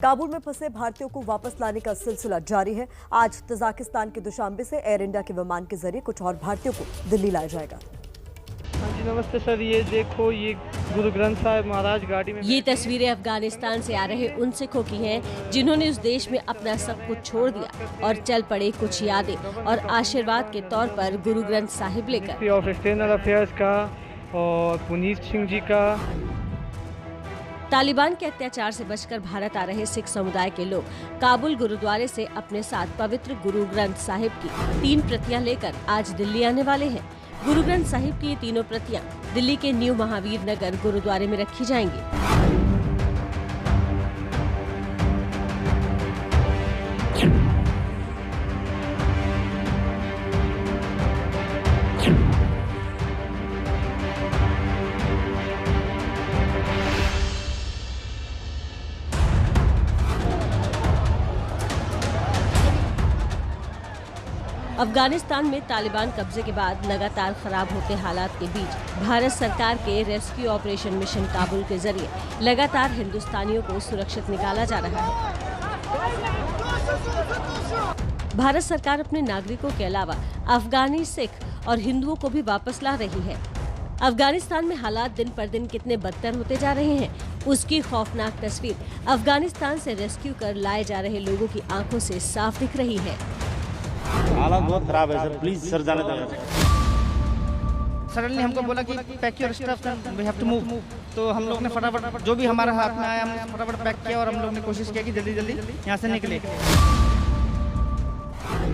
काबुल में फंसे भारतीयों को वापस लाने का सिलसिला जारी है। आज तजाकिस्तान के दुशांबे से एयर इंडिया के विमान के जरिए कुछ और भारतीयों को दिल्ली लाया जाएगा। हाँ जी नमस्ते सर, ये देखो ये गुरु ग्रंथ साहिब महाराज गाड़ी में। ये तस्वीरें अफगानिस्तान से आ रहे उन सिखों की हैं जिन्होंने उस देश में अपना सब कुछ छोड़ दिया और चल पड़े कुछ यादें और आशीर्वाद के तौर पर गुरु ग्रंथ साहिब लेकर। ऑफ एक्सटर्नल अफेयर्स का और पुनीत सिंह जी का। तालिबान के अत्याचार से बचकर भारत आ रहे सिख समुदाय के लोग काबुल गुरुद्वारे से अपने साथ पवित्र गुरु ग्रंथ साहिब की 3 प्रतियां लेकर आज दिल्ली आने वाले हैं। गुरु ग्रंथ साहिब की ये तीनों प्रतियां दिल्ली के न्यू महावीर नगर गुरुद्वारे में रखी जाएंगी। अफगानिस्तान में तालिबान कब्जे के बाद लगातार खराब होते हालात के बीच भारत सरकार के रेस्क्यू ऑपरेशन मिशन काबुल के जरिए लगातार हिंदुस्तानियों को सुरक्षित निकाला जा रहा है। भारत सरकार अपने नागरिकों के अलावा अफगानी सिख और हिंदुओं को भी वापस ला रही है। अफगानिस्तान में हालात दिन पर दिन कितने बदतर होते जा रहे हैं, उसकी खौफनाक तस्वीर अफगानिस्तान से रेस्क्यू कर लाए जा रहे लोगों की आंखों से साफ दिख रही है। हालत बहुत खराब है सर, प्लीज सर जाने दें। सडनली हमको बोला कि pack your stuff, we have to move. तो हम लोग ने फटाफट जो भी हमारे हाथ में आया हमने फटाफट पैक किया और हम लोग ने कोशिश किया कि जल्दी जल्दी यहाँ से निकले।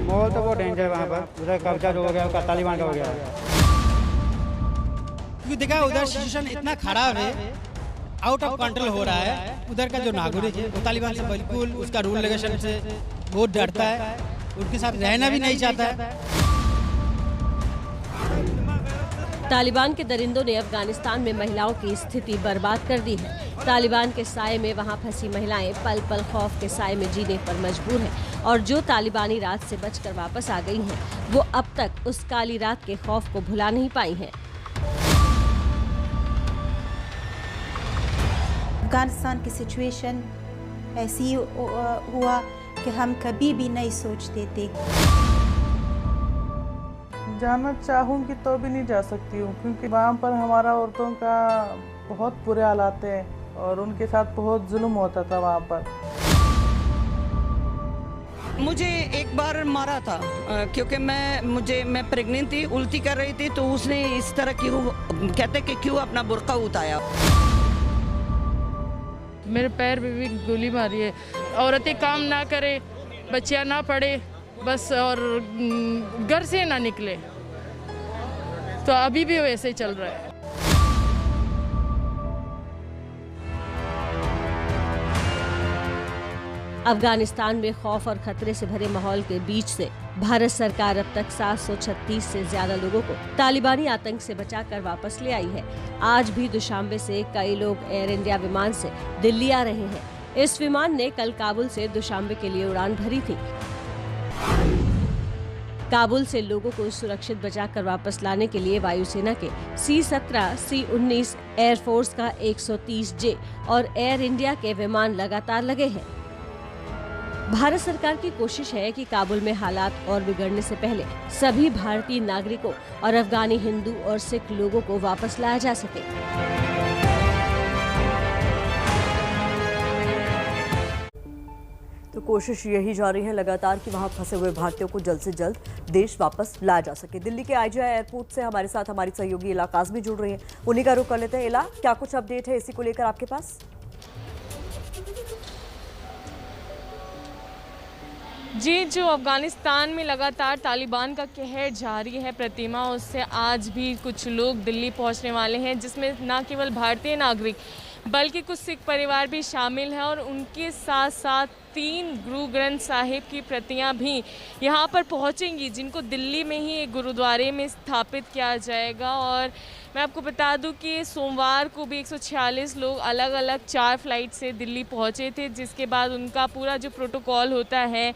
माहौल तो बहुत डेंजर है वहाँ पर, उधर कब्जा जो हो गया तालिबान का हो गया। क्योंकि देखा उधर सिचुएशन इतना खराब है, आउट ऑफ कंट्रोल हो रहा है। उधर का जो नागरिक है वो तालिबान से बिल्कुल उसका रूल रेगुलेशन से बहुत डरता है, उनके साथ रहना भी नहीं चाहता है। तालिबान के दरिंदों ने अफगानिस्तान में महिलाओं की स्थिति बर्बाद कर दी है। तालिबान के साए में वहां फंसी महिलाएं पल पल खौफ के साए में जीने पर मजबूर हैं और जो तालिबानी रात से बचकर वापस आ गई हैं, वो अब तक उस काली रात के खौफ को भुला नहीं पाई हैं। अफगानिस्तान की सिचुएशन ऐसी हुआ कि हम कभी भी नहीं सोचते थे। जाना चाहूँगी तो भी नहीं जा सकती हूँ, क्योंकि वहाँ पर हमारा औरतों का बहुत बुरे हालात हैं और उनके साथ बहुत जुल्म होता था वहाँ पर। मुझे एक बार मारा था क्योंकि मैं प्रेग्नेंट थी, उल्टी कर रही थी, तो उसने इस तरह कहते कि क्यों अपना बुर्का उतारा। मेरे पैर पे भी गोली मारी है। औरतें काम ना करे, बच्चियां ना पढ़े बस, और घर से ना निकले, तो अभी भी वैसे ही चल रहा है। अफगानिस्तान में खौफ और खतरे से भरे माहौल के बीच से भारत सरकार अब तक 736 से ज्यादा लोगों को तालिबानी आतंक से बचाकर वापस ले आई है। आज भी दुशांबे से कई लोग एयर इंडिया विमान से दिल्ली आ रहे हैं। इस विमान ने कल काबुल से दुशांबे के लिए उड़ान भरी थी। काबुल से लोगों को सुरक्षित बचाकर वापस लाने के लिए वायुसेना के C-17, C-19, एयरफोर्स का 130J और एयर इंडिया के विमान लगातार लगे हैं। भारत सरकार की कोशिश है कि काबुल में हालात और बिगड़ने से पहले सभी भारतीय नागरिकों और अफगानी हिंदू और सिख लोगों को वापस लाया जा सके। तो कोशिश यही जारी है लगातार कि वहां फंसे हुए भारतीयों को जल्द से जल्द देश वापस लाया जा सके। दिल्ली के IGI एयरपोर्ट से हमारे साथ हमारी सहयोगी इला काज़मी जुड़ रही हैं, उन्हीं का रुख कर लेते हैं। इला, क्या कुछ अपडेट है इसी को लेकर आपके पास? जी, जो अफगानिस्तान में लगातार तालिबान का कहर जारी है प्रतिमा, उससे आज भी कुछ लोग दिल्ली पहुंचने वाले हैं, जिसमें न केवल भारतीय नागरिक बल्कि कुछ सिख परिवार भी शामिल हैं और उनके साथ साथ 3 गुरु ग्रंथ साहिब की प्रतियां भी यहां पर पहुंचेंगी, जिनको दिल्ली में ही एक गुरुद्वारे में स्थापित किया जाएगा। और मैं आपको बता दूं कि सोमवार को भी 146 लोग अलग अलग 4 फ्लाइट से दिल्ली पहुंचे थे, जिसके बाद उनका पूरा जो प्रोटोकॉल होता है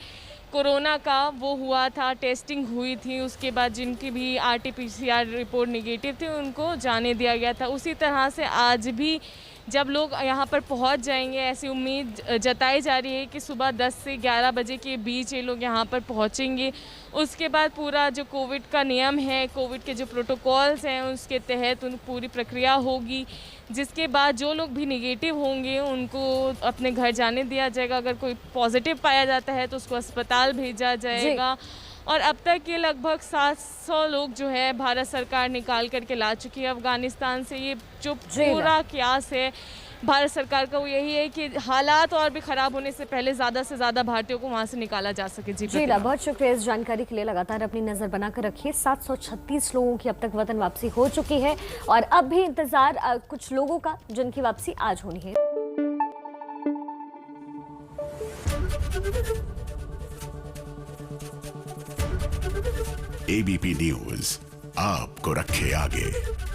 कोरोना का वो हुआ था, टेस्टिंग हुई थी, उसके बाद जिनकी भी RT-PCR रिपोर्ट नेगेटिव थी उनको जाने दिया गया था। उसी तरह से आज भी जब लोग यहाँ पर पहुँच जाएंगे, ऐसी उम्मीद जताई जा रही है कि सुबह 10 से 11 बजे के बीच ये लोग यहाँ पर पहुँचेंगे। उसके बाद पूरा जो कोविड का नियम है, कोविड के जो प्रोटोकॉल्स हैं, उसके तहत उन पूरी प्रक्रिया होगी, जिसके बाद जो लोग भी निगेटिव होंगे उनको अपने घर जाने दिया जाएगा। अगर कोई पॉजिटिव पाया जाता है तो उसको अस्पताल भेजा जाएगा। और अब तक ये लगभग 700 लोग जो है भारत सरकार निकाल करके ला चुकी है अफ़गानिस्तान से। ये जो पूरा क्यास है भारत सरकार का वो यही है कि हालात और भी ख़राब होने से पहले ज़्यादा से ज़्यादा भारतीयों को वहाँ से निकाला जा सके। जी बहुत शुक्रिया इस जानकारी के लिए। लगातार अपनी नज़र बनाकर रखिए। 736 लोगों की अब तक वतन वापसी हो चुकी है और अब भी इंतज़ार कुछ लोगों का जिनकी वापसी आज होनी है। ABP न्यूज़ आपको रखे आगे।